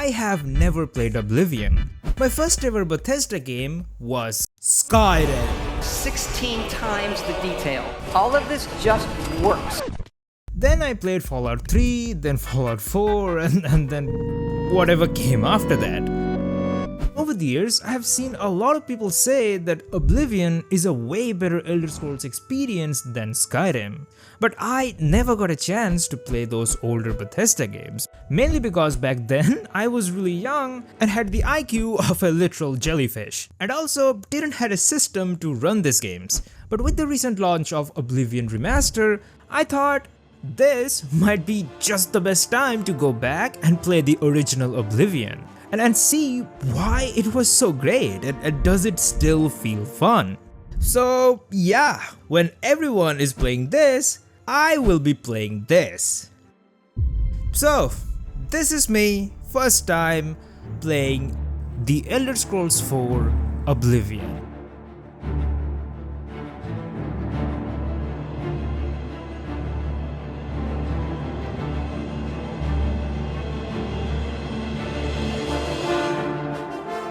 I have never played Oblivion. My first ever Bethesda game was Skyrim. 16 times the detail. All of this just works. Then I played Fallout 3, then Fallout 4, and then whatever came after that. Over the years, I have seen a lot of people say that Oblivion is a way better Elder Scrolls experience than Skyrim. But I never got a chance to play those older Bethesda games, mainly because back then I was really young and had the IQ of a literal jellyfish, and also didn't have a system to run these games. But with the recent launch of Oblivion Remaster, I thought this might be just the best time to go back and play the original Oblivion and see why it was so great and does it still feel fun. So yeah, when everyone is playing this, I will be playing this. So this is me, first time playing the Elder Scrolls 4 Oblivion.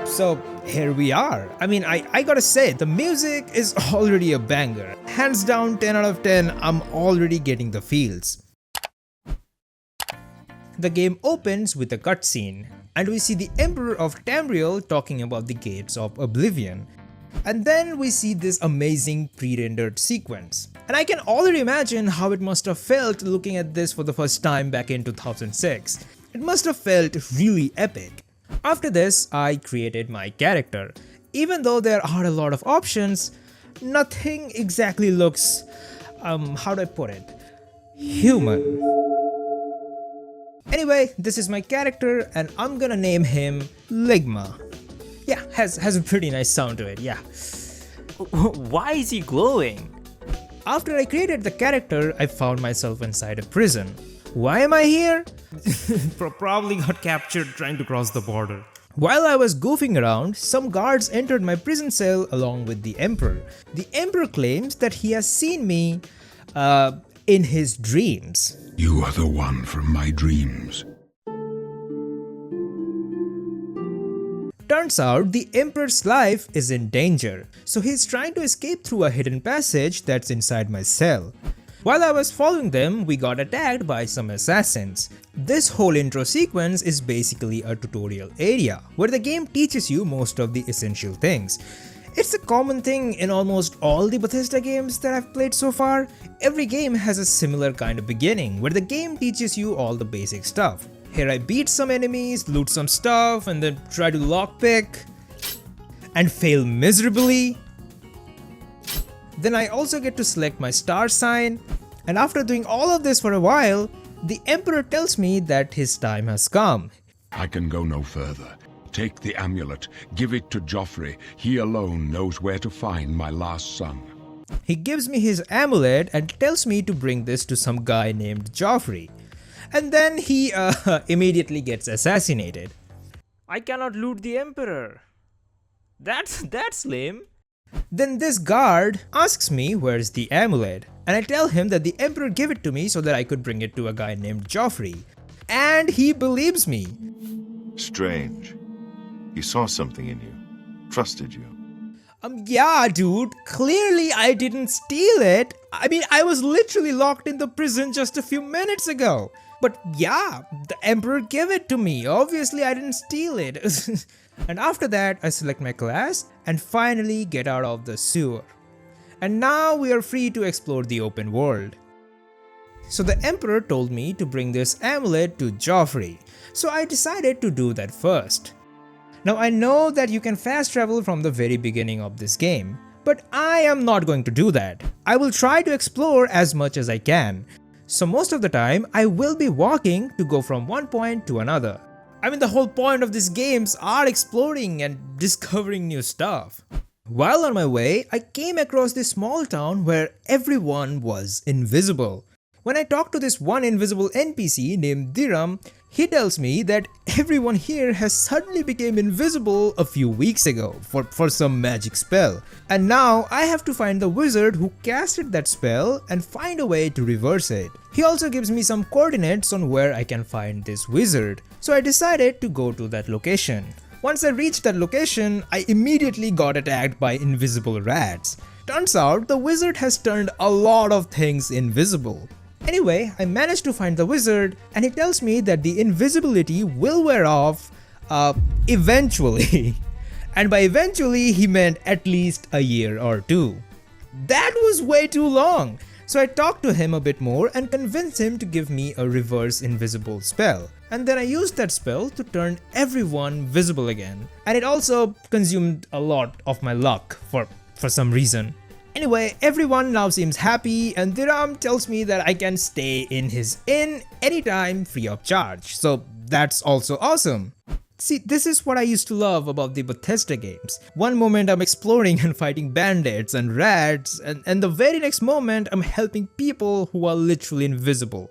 So here we are. I mean, I gotta say, the music is already a banger. Hands down 10 out of 10, I'm already getting the feels. The game opens with a cutscene, and we see the Emperor of Tamriel talking about the gates of Oblivion. And then we see this amazing pre-rendered sequence. And I can already imagine how it must have felt looking at this for the first time back in 2006. It must have felt really epic. After this, I created my character. Even though there are a lot of options, nothing exactly looks, how do I put it, human. Anyway, this is my character and I'm gonna name him Ligma. Yeah, has a pretty nice sound to it, yeah. Why is he glowing? After I created the character, I found myself inside a prison. Why am I here? Probably got captured trying to cross the border. While I was goofing around, some guards entered my prison cell along with the Emperor. The Emperor claims that he has seen me in his dreams. You are the one from my dreams. Turns out the Emperor's life is in danger, so he's trying to escape through a hidden passage that's inside my cell. While I was following them, we got attacked by some assassins. This whole intro sequence is basically a tutorial area, where the game teaches you most of the essential things. It's a common thing in almost all the Bethesda games that I've played so far. Every game has a similar kind of beginning, where the game teaches you all the basic stuff. Here I beat some enemies, loot some stuff, and then try to lockpick, and fail miserably. Then I also get to select my star sign, and after doing all of this for a while, the Emperor tells me that his time has come. I can go no further. Take the amulet, give it to Joffrey. He alone knows where to find my last son. He gives me his amulet and tells me to bring this to some guy named Joffrey. And then he immediately gets assassinated. I cannot loot the Emperor. That's lame. Then this guard asks me where's the amulet, and I tell him that the Emperor gave it to me so that I could bring it to a guy named Joffrey. And he believes me. Strange. He saw something in you. Trusted you. Yeah, dude, clearly I didn't steal it. I mean, I was literally locked in the prison just a few minutes ago. But yeah, the Emperor gave it to me. Obviously, I didn't steal it. And after that, I select my class and finally get out of the sewer. And now we are free to explore the open world. So the Emperor told me to bring this amulet to Joffrey. So I decided to do that first. Now I know that you can fast travel from the very beginning of this game, but I am not going to do that. I will try to explore as much as I can. So most of the time, I will be walking to go from one point to another. I mean, the whole point of these games are exploring and discovering new stuff. While on my way, I came across this small town where everyone was invisible. When I talked to this one invisible NPC named Dhiram, He tells me that everyone here has suddenly become invisible a few weeks ago for some magic spell, and now I have to find the wizard who casted that spell and find a way to reverse it. He also gives me some coordinates on where I can find this wizard, so I decided to go to that location. Once I reached that location, I immediately got attacked by invisible rats. Turns out the wizard has turned a lot of things invisible. Anyway, I managed to find the wizard, and he tells me that the invisibility will wear off eventually. And by eventually, he meant at least a year or two. That was way too long. So I talked to him a bit more and convinced him to give me a reverse invisible spell. And then I used that spell to turn everyone visible again. And it also consumed a lot of my luck for some reason. Anyway, everyone now seems happy, and Dhiram tells me that I can stay in his inn anytime free of charge. So that's also awesome. See, this is what I used to love about the Bethesda games. One moment I'm exploring and fighting bandits and rats, and the very next moment I'm helping people who are literally invisible.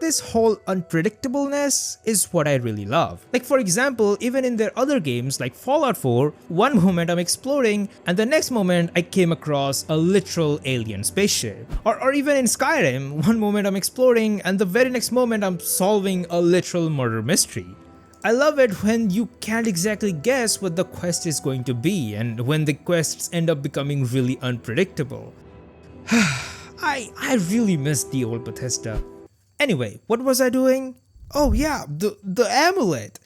This whole unpredictableness is what I really love. Like, for example, even in their other games like Fallout 4, one moment I'm exploring and the next moment I came across a literal alien spaceship. Or even in Skyrim, one moment I'm exploring and the very next moment I'm solving a literal murder mystery. I love it when you can't exactly guess what the quest is going to be, and when the quests end up becoming really unpredictable. I really miss the old Bethesda. Anyway, what was I doing? Oh yeah, the amulet.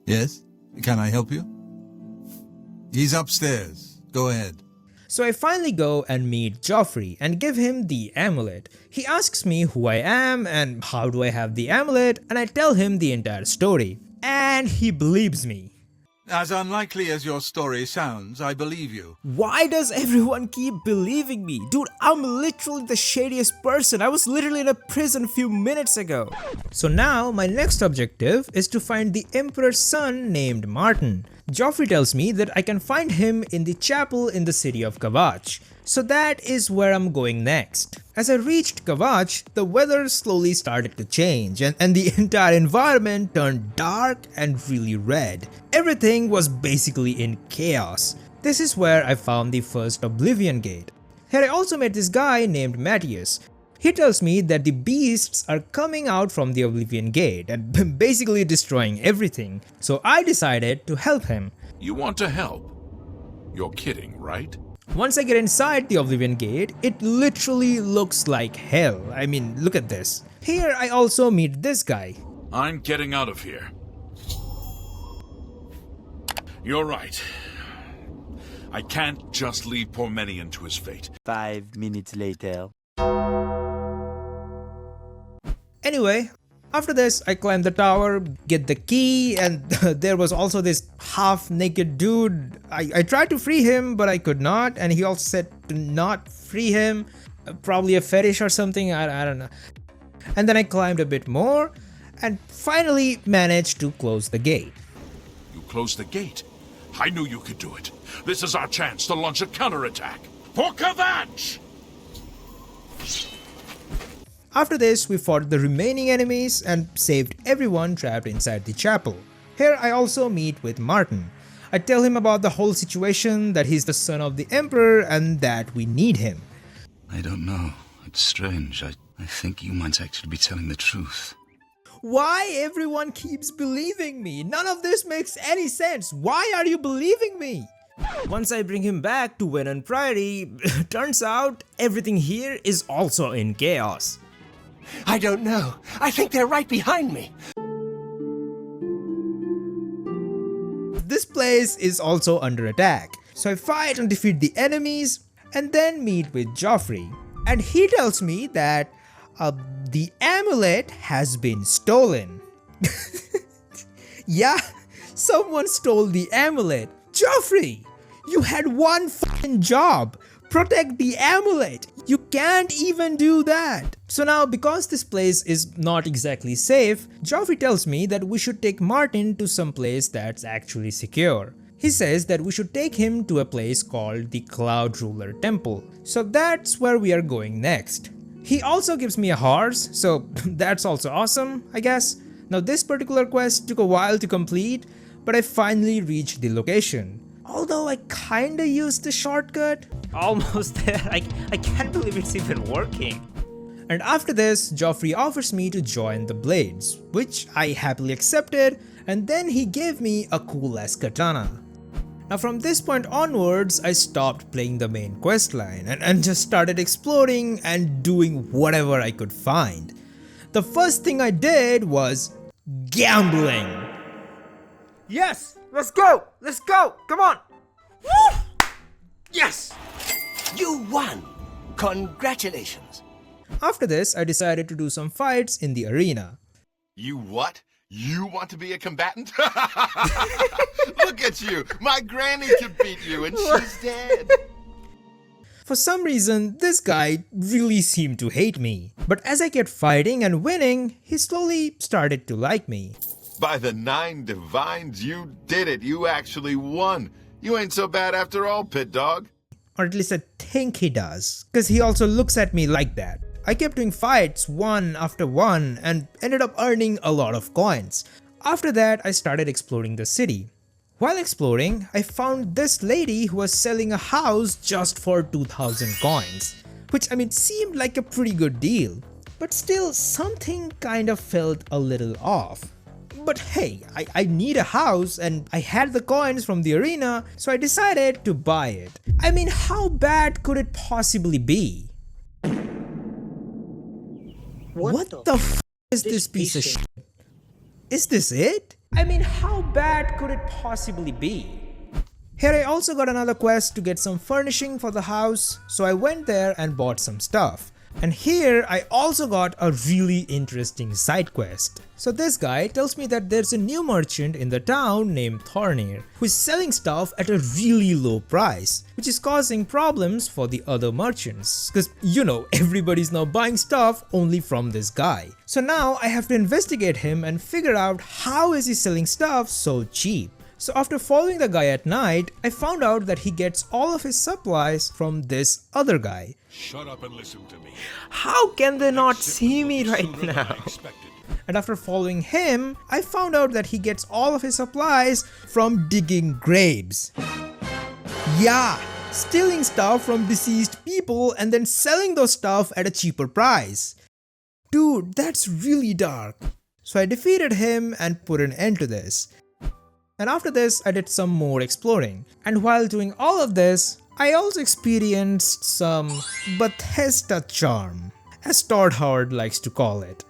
Yes? Can I help you? He's upstairs. Go ahead. So I finally go and meet Joffrey and give him the amulet. He asks me who I am and how do I have the amulet, and I tell him the entire story. And he believes me. As unlikely as your story sounds, I believe you. Why does everyone keep believing me? Dude, I'm literally the shadiest person. I was literally in a prison a few minutes ago. So now my next objective is to find the Emperor's son named Martin. Joffrey tells me that I can find him in the chapel in the city of Kavach. So that is where I'm going next. As I reached Kavach, the weather slowly started to change and the entire environment turned dark and really red. Everything was basically in chaos. This is where I found the first Oblivion gate. Here I also met this guy named Matthias. He tells me that the beasts are coming out from the Oblivion gate and basically destroying everything. So I decided to help him. You want to help? You're kidding, right? Once I get inside the Oblivion gate, it literally looks like hell. I mean, look at this. Here I also meet this guy. I'm getting out of here. You're right. I can't just leave poor Menion to his fate. 5 minutes later. Anyway, after this, I climb the tower, get the key, and there was also this half-naked dude. I tried to free him, but I could not, and he also said to not free him. Probably a fetish or something, I don't know. And then I climbed a bit more, and finally managed to close the gate. You closed the gate? I knew you could do it. This is our chance to launch a counterattack. For Kavach! After this, we fought the remaining enemies and saved everyone trapped inside the chapel. Here I also meet with Martin. I tell him about the whole situation, that he's the son of the Emperor and that we need him. I don't know. It's strange. I think you might actually be telling the truth. Why everyone keeps believing me? None of this makes any sense. Why are you believing me? Once I bring him back to Venon Priory, turns out everything here is also in chaos. I don't know. I think they're right behind me. This place is also under attack. So I fight and defeat the enemies and then meet with Joffrey. And he tells me that the amulet has been stolen. Yeah, someone stole the amulet. Joffrey, you had one fucking job. Protect the amulet. You can't even do that. So now, because this place is not exactly safe, Joffrey tells me that we should take Martin to some place that's actually secure. He says that we should take him to a place called the Cloud Ruler Temple. So that's where we are going next. He also gives me a horse, so that's also awesome, I guess. Now this particular quest took a while to complete, but I finally reached the location. Although I kinda used the shortcut. Almost there. I can't believe it's even working. And after this, Joffrey offers me to join the Blades, which I happily accepted, and then he gave me a cool ass katana. Now from this point onwards, I stopped playing the main questline and just started exploring and doing whatever I could find. The first thing I did was gambling. Yes! Let's go! Let's go! Come on! Woo! Yes! You won! Congratulations! After this, I decided to do some fights in the arena. You what? You want to be a combatant? Look at you! My granny can beat you and she's dead! For some reason, this guy really seemed to hate me. But as I kept fighting and winning, he slowly started to like me. By the 9 divines, you did it! You actually won! You ain't so bad after all, pit dog. Or at least I think he does, cause he also looks at me like that. I kept doing fights one after one and ended up earning a lot of coins. After that, I started exploring the city. While exploring, I found this lady who was selling a house just for 2,000 coins, which seemed like a pretty good deal. But still, something kind of felt a little off. But hey, I need a house and I had the coins from the arena, so I decided to buy it. How bad could it possibly be? What the f is this piece of shit? Is this it? How bad could it possibly be? Here I also got another quest to get some furnishing for the house, so I went there and bought some stuff. And here I also got a really interesting side quest. So this guy tells me that there's a new merchant in the town named Thornir who is selling stuff at a really low price, which is causing problems for the other merchants, because everybody's now buying stuff only from this guy. So now I have to investigate him and figure out how is he selling stuff so cheap. So after following the guy at night, I found out that he gets all of his supplies from this other guy. Shut up and listen to me. How can they not see me right now? And after following him, I found out that he gets all of his supplies from digging graves. Yeah, stealing stuff from deceased people and then selling those stuff at a cheaper price. Dude, that's really dark. So I defeated him and put an end to this. And after this, I did some more exploring. And while doing all of this, I also experienced some Bethesda charm, as Todd Howard likes to call it.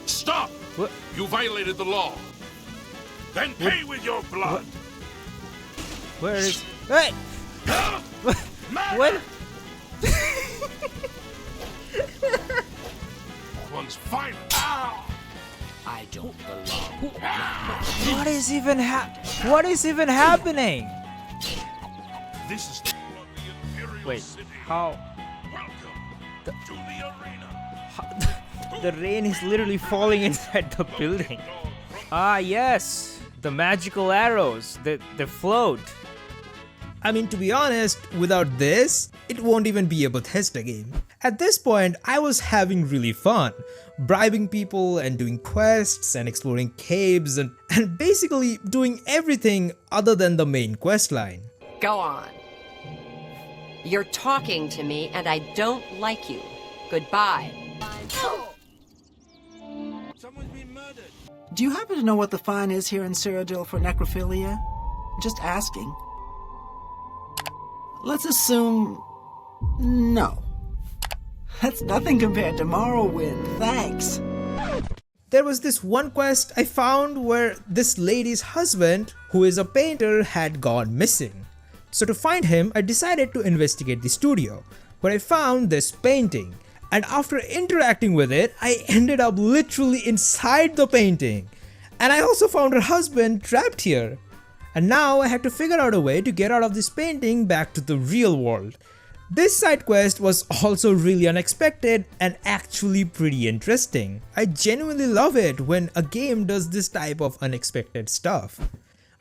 Stop! What? You violated the law. Then pay with your blood. Where is... Hey! What? One's final. I don't belong. What is even happening? This is the Imperial Wait, City. how? Welcome to the arena. The rain is literally falling inside the building. Ah yes, the magical arrows, they float. To be honest, without this, it won't even be a Bethesda game. At this point, I was having really fun, bribing people and doing quests and exploring caves and basically doing everything other than the main questline. Go on. You're talking to me and I don't like you. Goodbye. Someone's been murdered. Do you happen to know what the fine is here in Cyrodiil for necrophilia? Just asking. Let's assume... no. That's nothing compared to Morrowind, thanks. There was this one quest I found where this lady's husband, who is a painter, had gone missing. So to find him, I decided to investigate the studio, where I found this painting. And after interacting with it, I ended up literally inside the painting. And I also found her husband trapped here. And now I had to figure out a way to get out of this painting back to the real world. This side quest was also really unexpected and actually pretty interesting. I genuinely love it when a game does this type of unexpected stuff.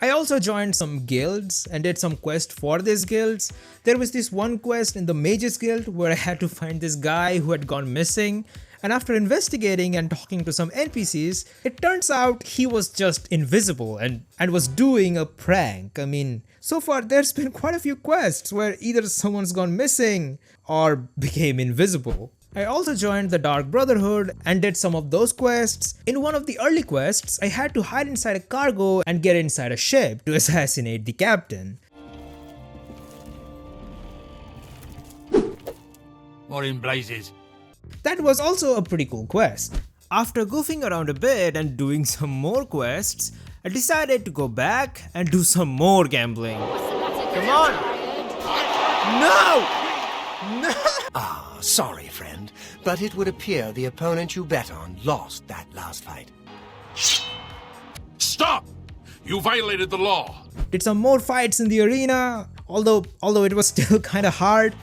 I also joined some guilds and did some quests for these guilds. There was this one quest in the Mages Guild where I had to find this guy who had gone missing, and after investigating and talking to some NPCs, it turns out he was just invisible and was doing a prank. I mean, so far there's been quite a few quests where either someone's gone missing or became invisible. I also joined the Dark Brotherhood and did some of those quests. In one of the early quests, I had to hide inside a cargo and get inside a ship to assassinate the captain. What in blazes? That was also a pretty cool quest. After goofing around a bit and doing some more quests, I decided to go back and do some more gambling. Come on! No! No! Ah, sorry, friend, but it would appear the opponent you bet on lost that last fight. Stop! You violated the law. Did some more fights in the arena, although it was still kinda hard.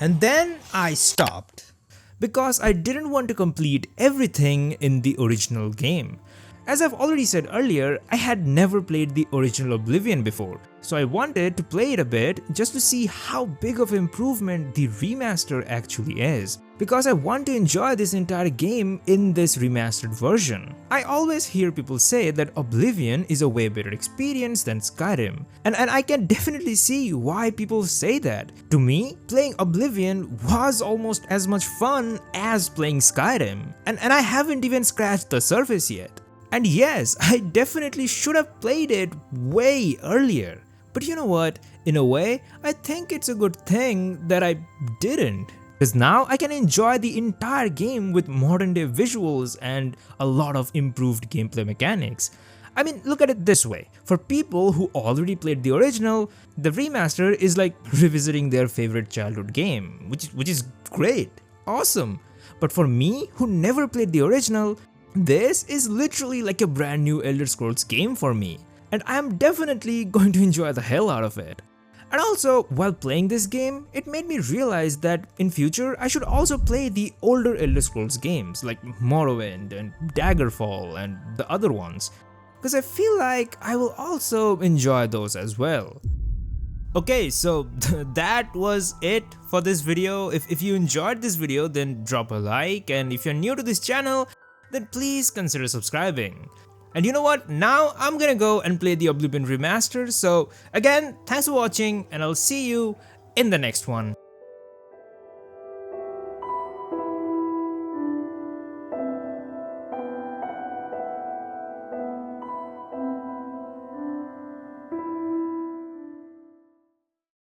And then I stopped, because I didn't want to complete everything in the original game. As I've already said earlier, I had never played the original Oblivion before, so I wanted to play it a bit just to see how big of improvement the remaster actually is, because I want to enjoy this entire game in this remastered version. I always hear people say that Oblivion is a way better experience than Skyrim, and I can definitely see why people say that. To me, playing Oblivion was almost as much fun as playing Skyrim, and I haven't even scratched the surface yet. And yes, I definitely should have played it way earlier. But you know what, in a way, I think it's a good thing that I didn't. Because now I can enjoy the entire game with modern day visuals and a lot of improved gameplay mechanics. I mean, look at it this way. For people who already played the original, the remaster is like revisiting their favorite childhood game, which is great, awesome. But for me, who never played the original, this is literally like a brand new Elder Scrolls game for me, and I am definitely going to enjoy the hell out of it. And also, while playing this game, it made me realize that in future I should also play the older Elder Scrolls games like Morrowind and Daggerfall and the other ones, because I feel like I will also enjoy those as well. Okay, so that was it for this video. If you enjoyed this video, then drop a like, and if you're new to this channel, then please consider subscribing. And you know what, now I'm gonna go and play the Oblivion remaster. So again, thanks for watching, and I'll see you in the next one.